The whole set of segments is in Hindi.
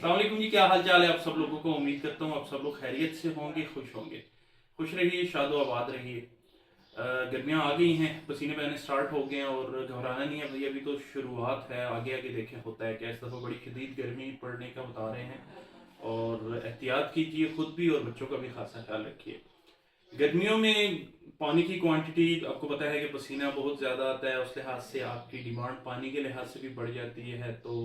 अस्सलाम वालेकुम जी, क्या हाल चाल है आप सब लोगों को। उम्मीद करता हूँ आप सब लोग खैरियत से होंगे, खुश होंगे। खुश रहिए, शादो आबाद रहिए। गर्मियाँ आ गई हैं, पसीने बहने स्टार्ट हो गए हैं और घबराना नहीं है भाई, अभी तो शुरुआत है। आगे आगे देखें होता है क्या। इस दफ़ा बड़ी शदीद गर्मी पड़ने का बता रहे हैं और एहतियात कीजिए खुद भी और बच्चों का भी खासा ख्याल रखिए। गर्मियों में पानी की क्वांटिटी आपको पता है कि पसीना बहुत ज़्यादा आता है, उस लिहाज से आपकी डिमांड पानी के लिहाज से भी बढ़ जाती है। तो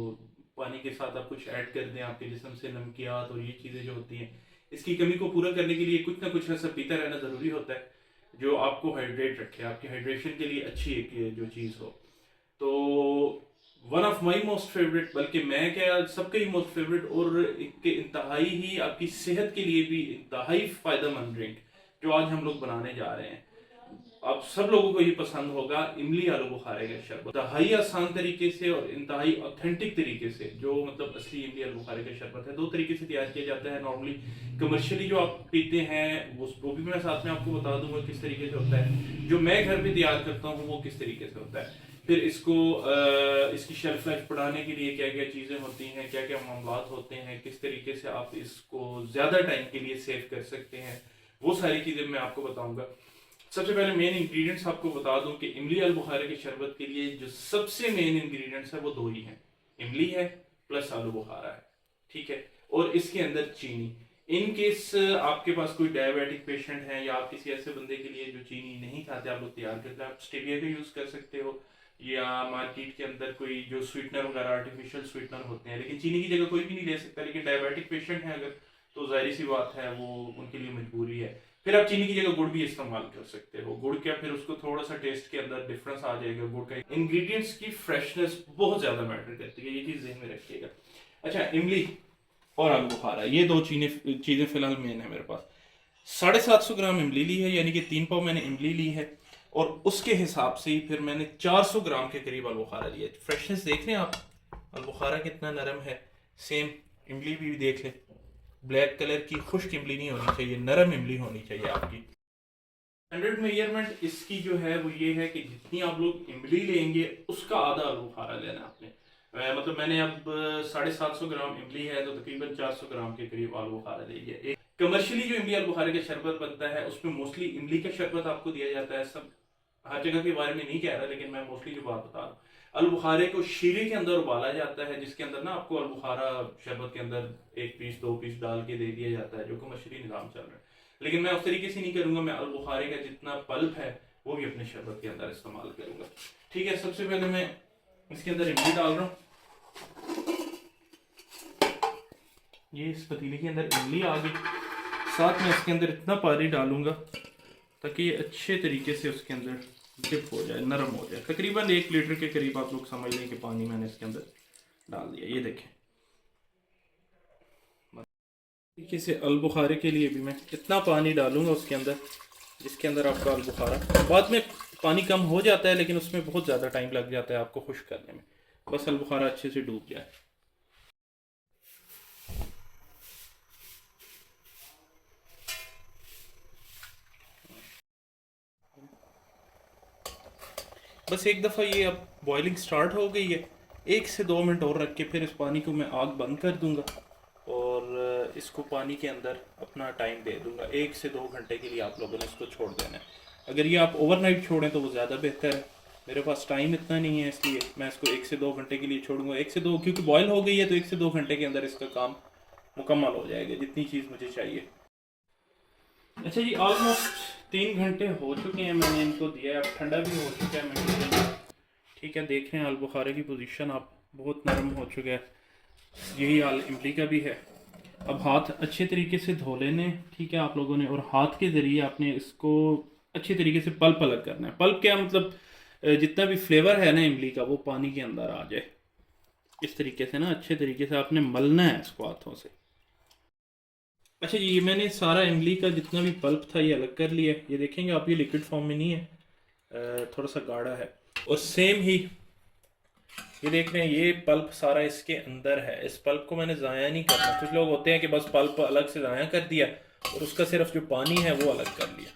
पानी के साथ आप कुछ ऐड कर दें, आपके जिस्म से नमकियात और ये चीज़ें जो होती हैं, इसकी कमी को पूरा करने के लिए कुछ ना कुछ ऐसा पीता रहना ज़रूरी होता है जो आपको हाइड्रेट रखे, आपकी हाइड्रेशन के लिए अच्छी एक जो चीज़ हो। तो one of my most favourite, बल्कि मैं क्या सबके ही मोस्ट फेवरेट और एक इंतहाई ही आपकी सेहत के लिए भी इंतहाई फायदेमंद ड्रिंक जो आज हम लोग बनाने जा रहे हैं, आप सब लोगों को ये पसंद होगा। इमली आलू बुखारे का शरबत इंतहाई आसान तरीके से और इंतहाई ऑथेंटिक तरीके से, जो मतलब असली इमली आलू बुखारे का शरबत है, दो तरीके से तैयार किया जाता है। नॉर्मली कमर्शियली जो आप पीते हैं वो भी मैं साथ में आपको बता दूंगा किस तरीके से होता है। जो मैं घर पे तैयार करता हूँ वो किस तरीके से होता है। फिर इसको इसकी शेल्फ लाइफ बढ़ाने के लिए क्या क्या चीज़ें होती हैं, क्या क्या मामलात होते हैं, किस तरीके से आप इसको ज़्यादा टाइम के लिए सेव कर सकते हैं, वो सारी चीज़ें मैं आपको बताऊंगा। सबसे पहले मेन इंग्रेडिएंट्स आपको बता दूं कि इमली अल बुखारे के शरबत के लिए जो सबसे मेन इंग्रेडिएंट्स है वो दो ही हैं। इमली है प्लस आलू बुखारा है, ठीक है। और इसके अंदर चीनी। इन केस आपके पास कोई डायबिटिक पेशेंट है या आप किसी ऐसे बंदे के लिए जो चीनी नहीं खाते, आप लोग तैयार करते हैं, आप स्टेविया का यूज कर सकते हो, या मार्केट के अंदर कोई जो स्वीटनर वगैरह आर्टिफिशियल स्वीटनर होते हैं, लेकिन चीनी की जगह कोई भी नहीं ले सकता। लेकिन डायबिटिक पेशेंट है अगर, तो जाहिर सी बात है वो उनके लिए मजबूरी है। फिर आप चीनी की जगह गुड़ भी इस्तेमाल कर सकते हो। गुड़ क्या, फिर उसको थोड़ा सा टेस्ट के अंदर डिफरेंस आ जाएगा। गुड़ का इंग्रेडिएंट्स की फ्रेशनेस बहुत ज्यादा मैटर करती है, ये चीज ध्यान में रखिएगा। अच्छा, इमली और आलू बुखारा ये दो चीजें फिलहाल मेन है मेरे पास। 750 ग्राम इमली ली है, यानी कि 3 पाव मैंने इमली ली है, और उसके हिसाब से ही फिर मैंने 400 ग्राम के करीब आलू बुखारा लिया। फ्रेशनेस देख रहे हैं आप, आलू बुखारा कितना नरम है। सेम इमली भी देख ले, ब्लैक कलर की खुश्क इमली नहीं होनी चाहिए, नरम इमली होनी चाहिए आपकी। स्टैंडर्ड मेजरमेंट इसकी जो है वो ये है कि जितनी आप लोग इमली लेंगे उसका आधा आलू बुखारा लेना आपने। मतलब मैंने अब 750 ग्राम इमली है तो तकरीबन 400 ग्राम के करीब आलू बुखारा ले लिया। एक कमर्शियली जो इमली आलू बुखारे का शरबत बनता है उसमें मोस्टली इमली का शरबत आपको दिया जाता है। सब हर जगह के बारे में नहीं कह रहा, लेकिन मैं मोस्टली जो बात बता रहा हूँ, आलू बुखारे को शीरे के अंदर उबाला जाता है, जिसके अंदर ना आपको आलू बुखारा शरबत के अंदर 1 पीस 2 पीस डाल के दे दिया जाता है, जो कमर्शियली निज़ाम चल रहा है। लेकिन मैं उस तरीके से नहीं करूंगा, मैं आलू बुखारे का जितना पल्प है वो भी अपने शरबत के अंदर इस्तेमाल करूंगा, ठीक है। सबसे पहले मैं इसके अंदर इमली डाल रहा हूँ। ये इस पतीले के अंदर इमली आ गई, साथ में इसके अंदर इतना पानी डालूंगा ताकि ये अच्छे तरीके से उसके अंदर डिप हो जाए, नरम हो जाए। तकरीबन 1 लीटर के करीब आप लोग समझ लें कि पानी मैंने इसके अंदर डाल दिया। ये देखें, तरीके से आलू बुखारे के लिए भी मैं इतना पानी डालूंगा उसके अंदर जिसके अंदर आपका आलू बुखारा, बाद में पानी कम हो जाता है लेकिन उसमें बहुत ज़्यादा टाइम लग जाता है आपको खुश्क करने में। बस आलू बुखारा अच्छे से डूब जाए। बस एक दफ़ा ये अब बॉइलिंग स्टार्ट हो गई है, 1 से 2 मिनट और रख के फिर इस पानी को मैं आग बंद कर दूंगा और इसको पानी के अंदर अपना टाइम दे दूंगा। 1 से 2 घंटे के लिए आप लोगों ने इसको छोड़ देना है। अगर ये आप ओवरनाइट छोड़ें तो वो ज़्यादा बेहतर है। मेरे पास टाइम इतना नहीं है, इसलिए मैं इसको 1 से 2 घंटे के लिए छोड़ूंगा। 1 से 2, क्योंकि बॉयल हो गई है तो 1 से 2 घंटे के अंदर इसका काम मुकम्मल हो जाएगा, जितनी चीज़ मुझे चाहिए। अच्छा जी, ऑलमोस्ट 3 घंटे हो चुके हैं, मैंने इनको दिया है, अब ठंडा भी हो चुका है मैं, ठीक है। देख रहे हैं आलू बुखारे की पोजीशन आप, बहुत नरम हो चुका है। यही हाल इमली का भी है। अब हाथ अच्छे तरीके से धो लेने, ठीक है आप लोगों ने, और हाथ के ज़रिए आपने इसको अच्छे तरीके से पल्प अलग करना है। पल्प क्या मतलब, जितना भी फ्लेवर है ना इमली का वो पानी के अंदर आ जाए, इस तरीके से ना अच्छे तरीके से आपने मलना है इसको हाथों से। अच्छा जी, ये मैंने सारा इमली का जितना भी पल्प था ये अलग कर लिया है। ये देखेंगे आप, ये लिक्विड फॉर्म में नहीं है, थोड़ा सा गाढ़ा है। और सेम ही ये देख रहे हैं, ये पल्प सारा इसके अंदर है। इस पल्प को मैंने ज़ाया नहीं करना। कुछ लोग होते हैं कि बस पल्प अलग से ज़ाया कर दिया और उसका सिर्फ जो पानी है वो अलग कर लिया।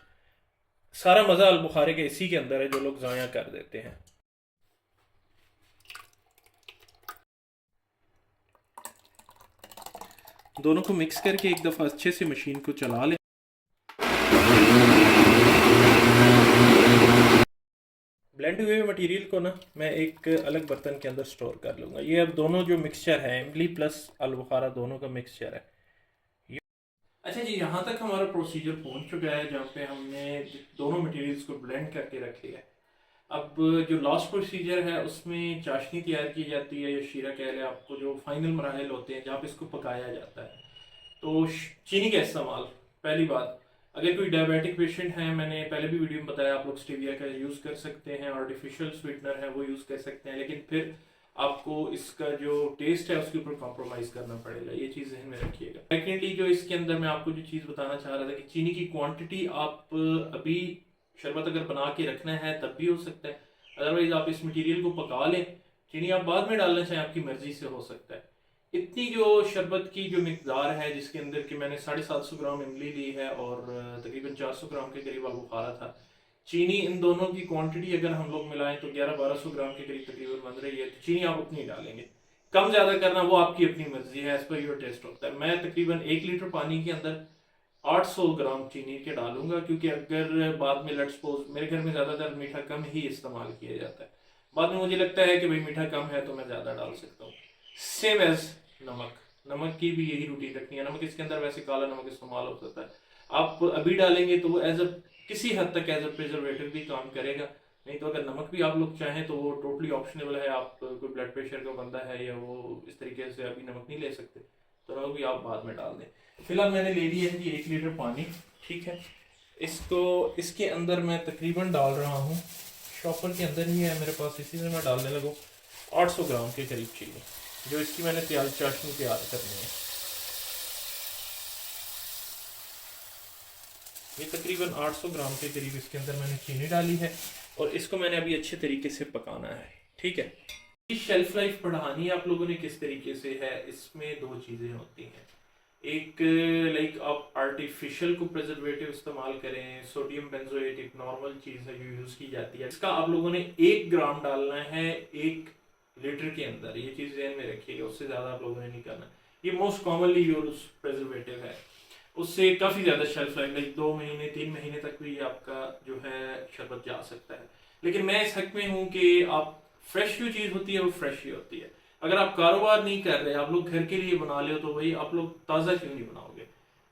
सारा मज़ा अल बुखारे के इसी के अंदर है, जो लोग ज़ाया कर देते हैं। दोनों को मिक्स करके एक दफ़ा अच्छे से मशीन को चला लें। ब्लेंड हुए मटेरियल को ना मैं एक अलग बर्तन के अंदर स्टोर कर लूँगा। ये अब दोनों जो मिक्सचर है, इमली प्लस अलबुखारा दोनों का मिक्सचर है। अच्छा जी, यहाँ तक हमारा प्रोसीजर पहुँच चुका है जहाँ पे हमने दोनों मटेरियल्स को ब्लेंड करके रख लिया है। अब जो लास्ट प्रोसीजर है उसमें चाशनी तैयार की जाती है, या शीरा कह लें आपको, जो फाइनल मराहल होते हैं जहाँ पे इसको पकाया जाता है। तो चीनी का इस्तेमाल, पहली बात, अगर कोई डायबिटिक पेशेंट है, मैंने पहले भी वीडियो में बताया, आप लोग स्टीविया का यूज़ कर सकते हैं, आर्टिफिशियल स्वीटनर है वो यूज़ कर सकते हैं, लेकिन फिर आपको इसका जो टेस्ट है उसके ऊपर कॉम्प्रोमाइज़ करना पड़ेगा, ये चीज़ ध्यान में रखिएगा। सेकेंडली जो इसके अंदर मैं आपको जो चीज़ बताना चाह रहा था कि चीनी की क्वांटिटी आप अभी शरबत अगर बना के रखना है तब भी हो सकता है, अदरवाइज आप इस मटेरियल को पका लें, चीनी आप बाद में डालना चाहें आपकी मर्जी से हो सकता है। इतनी जो शरबत की जो मिकदार है जिसके अंदर कि मैंने 750 ग्राम इमली ली है और तकरीबन 400 ग्राम के करीब अलबुखारा था, चीनी, इन दोनों की क्वांटिटी अगर हम लोग मिलाएं तो 1100-1200 ग्राम के करीब तकरीबन बन रही है। तो चीनी आप उतनी डालेंगे, कम ज़्यादा करना वो आपकी अपनी मर्जी है, एज पर योर टेस्ट होता है। मैं तकरीबन 1 लीटर पानी के अंदर 800 ग्राम चीनी के डालूंगा, क्योंकि अगर बाद में लेट्स सपोज, मेरे घर में ज़्यादातर मीठा कम ही इस्तेमाल किया जाता है, बाद में मुझे लगता है कि भाई मीठा कम है तो मैं ज़्यादा डाल सकता हूँ। सेम एज नमक, नमक की भी यही रूटीन रखनी है। नमक इसके अंदर वैसे काला नमक इस्तेमाल हो सकता है, आप अभी डालेंगे तो वो एज अ किसी हद तक एज अ प्रिजर्वेटिव भी काम करेगा, नहीं तो अगर नमक भी आप लोग चाहें तो वो टोटली ऑप्शनल है। आप कोई ब्लड प्रेशर का बंदा है या वो इस तरीके से अभी नमक नहीं ले सकते तो नमक भी आप बाद में डाल दें। फिलहाल मैंने ले लिया है जी 1 लीटर पानी, ठीक है। इसको इसके अंदर मैं तकरीबन डाल रहा हूँ, शॉपर के अंदर ही है मेरे पास, इसी में मैं डालने लगूँ 800 ग्राम के करीब चीनी, जो इसकी मैंने चाशनी तैयार करनी है। ये तकरीबन 800 ग्राम के करीब इसके अंदर मैंने चीनी डाली है और इसको मैंने अभी अच्छे तरीके से पकाना है, ठीक है। इस शेल्फ लाइफ बढ़ानी आप लोगों ने किस तरीके से है, इसमें दो चीज़ें होती हैं। एक लाइक आप आर्टिफिशियल को प्रिजर्वेटिव इस्तेमाल करें, सोडियम बेंजोएट एक नॉर्मल चीज़ है जो यूज़ की जाती है, इसका आप लोगों ने 1 ग्राम डालना है 1 लीटर के अंदर, ये चीज़ ध्यान में रखिएगा, उससे ज़्यादा आप लोगों ने नहीं करना। ये मोस्ट कॉमनली यूज प्रिजर्वेटिव है, उससे काफ़ी ज़्यादा शेल्फ लाइफ, लाइक 2 महीने 3 महीने तक भी आपका जो है शरबत जा सकता है। लेकिन मैं इस हक में हूँ कि आप फ्रेश जो चीज़ होती है वो फ्रेश ही होती है। अगर आप कारोबार नहीं कर रहे, आप लोग घर के लिए बना ले तो भाई आप लोग ताज़ा क्यों नहीं बनाओगे,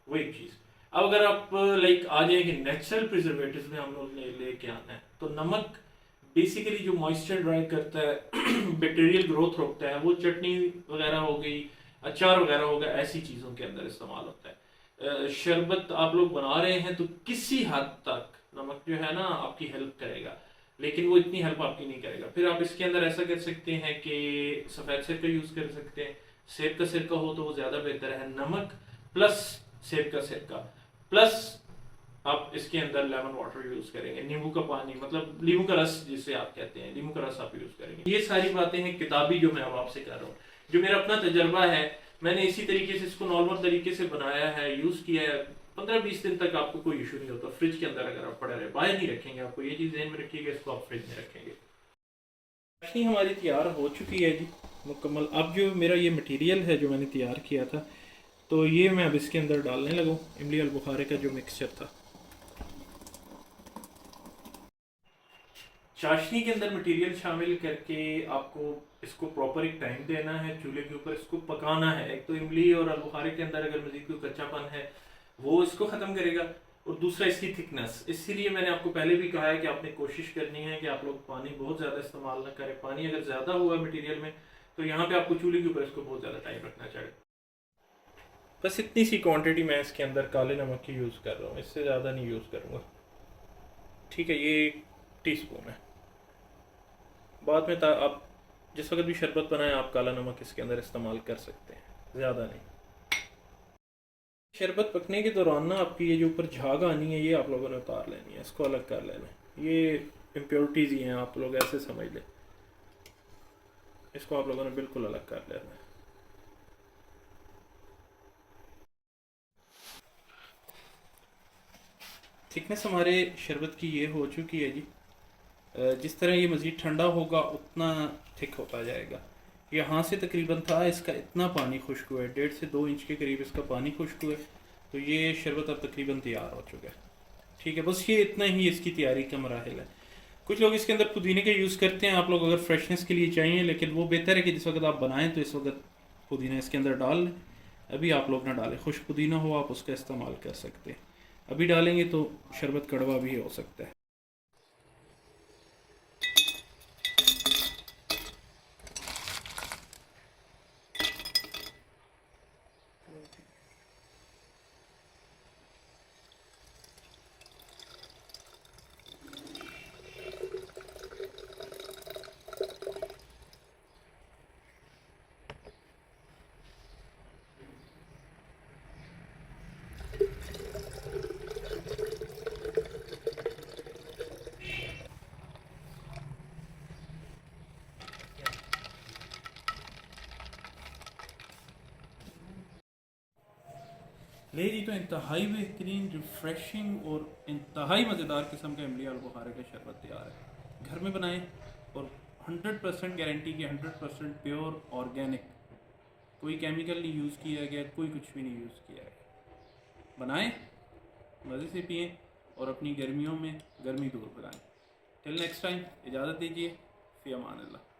वो एक चीज़। अब अगर आप लाइक आ जाए कि नेचुरल प्रिजर्वेटिव्स में हम लोग ने लेके आना है, तो नमक बेसिकली जो मॉइस्चर ड्राई करता है, बैक्टीरियल ग्रोथ रोकता है, वो चटनी वगैरह हो गई, अचार वगैरह हो गया, ऐसी चीज़ों के अंदर इस्तेमाल होता है। शरबत आप लोग बना रहे हैं तो किसी हद तक नमक जो है ना आपकी हेल्प करेगा, लेकिन वो इतनी हेल्प आपकी नहीं करेगा। फिर आप इसके अंदर ऐसा कर सकते हैं कि सफ़ेद सिरका यूज़ कर सकते हैं, सेब का सिरका हो तो वो ज़्यादा बेहतर है। नमक प्लस सेब का सिरका प्लस आप इसके अंदर लेमन वाटर यूज़ करेंगे, नींबू का पानी, मतलब नींबू का रस जिसे आप कहते हैं, नींबू का रस आप यूज़ करेंगे। ये सारी बातें हैं किताबी जो मैं अब आपसे कर रहा हूँ, जो मेरा अपना तजर्बा है, मैंने इसी तरीके से इसको नॉर्मल तरीके से बनाया है, यूज़ किया है। 15-20 दिन तक आपको कोई इशू नहीं होता फ्रिज के अंदर अगर आप पड़े रहे, बाहर नहीं रखेंगे, आपको ये चीज़ ध्यान में रखिएगा, इसको आप फ्रिज में रखेंगे। चाशनी हमारी तैयार हो चुकी है जी मुकम्मल। अब जो मेरा ये मटेरियल है जो मैंने तैयार किया था, तो ये मैं अब इसके अंदर डालने लगूँ, इमली अलबुखारे का जो मिक्सचर था। चाशनी के अंदर मटेरियल शामिल करके आपको इसको प्रॉपर एक टाइम देना है, चूल्हे के ऊपर इसको पकाना है। एक तो इमली और अलबुखारे के अंदर अगर मजीद कोई कच्चापन है वो इसको ख़त्म करेगा, और दूसरा इसकी थिकनेस। इसीलिए मैंने आपको पहले भी कहा है कि आपने कोशिश करनी है कि आप लोग पानी बहुत ज़्यादा इस्तेमाल ना करें। पानी अगर ज़्यादा हुआ मटीरियल में तो यहाँ पर आपको चूल्हे के ऊपर इसको बहुत ज़्यादा टाइम रखना चाहिए। बस इतनी सी क्वान्टिटी मैं इसके अंदर काले नमक की यूज़ कर रहा हूँ, इससे ज़्यादा नहीं यूज़ करूँगा, ठीक है। ये 1 टीस्पून है। बाद में आप जिस वक्त भी शरबत बनाएं आप काला नमक इसके अंदर इस्तेमाल कर सकते हैं, ज़्यादा नहीं। शरबत पकने के दौरान ना आपकी ये जो ऊपर झाग आनी है ये आप लोगों ने उतार लेनी है, इसको अलग कर लेना है। ये इम्प्योरिटीज़ ही हैं, आप लोग ऐसे समझ लें, इसको आप लोगों ने बिल्कुल अलग कर लेना है। थिकनेस हमारे शरबत की ये हो चुकी है जी। जिस तरह ये मज़ीद ठंडा होगा उतना थिक होता जाएगा। यहाँ से तकरीबन था इसका इतना पानी खुश्क हुआ है, 1.5 से 2 इंच के करीब इसका पानी खुश्क हुआ है। तो ये शरबत अब तकरीबन तैयार हो चुका है। ठीक है, बस ये इतना ही इसकी तैयारी का मराहिल है। कुछ लोग इसके अंदर पुदीने का यूज़ करते हैं, आप लोग अगर फ्रेशनेस के लिए चाहिए, लेकिन वो बेहतर है कि जिस वक्त आप बनाएं तो इस वक्त पुदीना इसके अंदर डाल लें। अभी आप लोग ना डालें, खुश पुदीना हो आप उसका इस्तेमाल कर सकते हैं। अभी डालेंगे तो शरबत कड़वा भी हो सकता है। ले जी, तो इंतहाई बेहतरीन, रिफ़्रेशिंग और इंतहाई मज़ेदार किस्म का इमली आल बुखारा का शरबत तैयार है। घर में बनाएं और 100% गारंटी की, 100% प्योर ऑर्गेनिक, कोई केमिकल नहीं यूज़ किया गया, कोई कुछ भी नहीं यूज़ किया गया। बनाएं, मज़े से पिएं और अपनी गर्मियों में गर्मी दूर भगाएं। टिल नेक्स्ट टाइम, इजाज़त दीजिए। फ़ी अमान अल्लाह।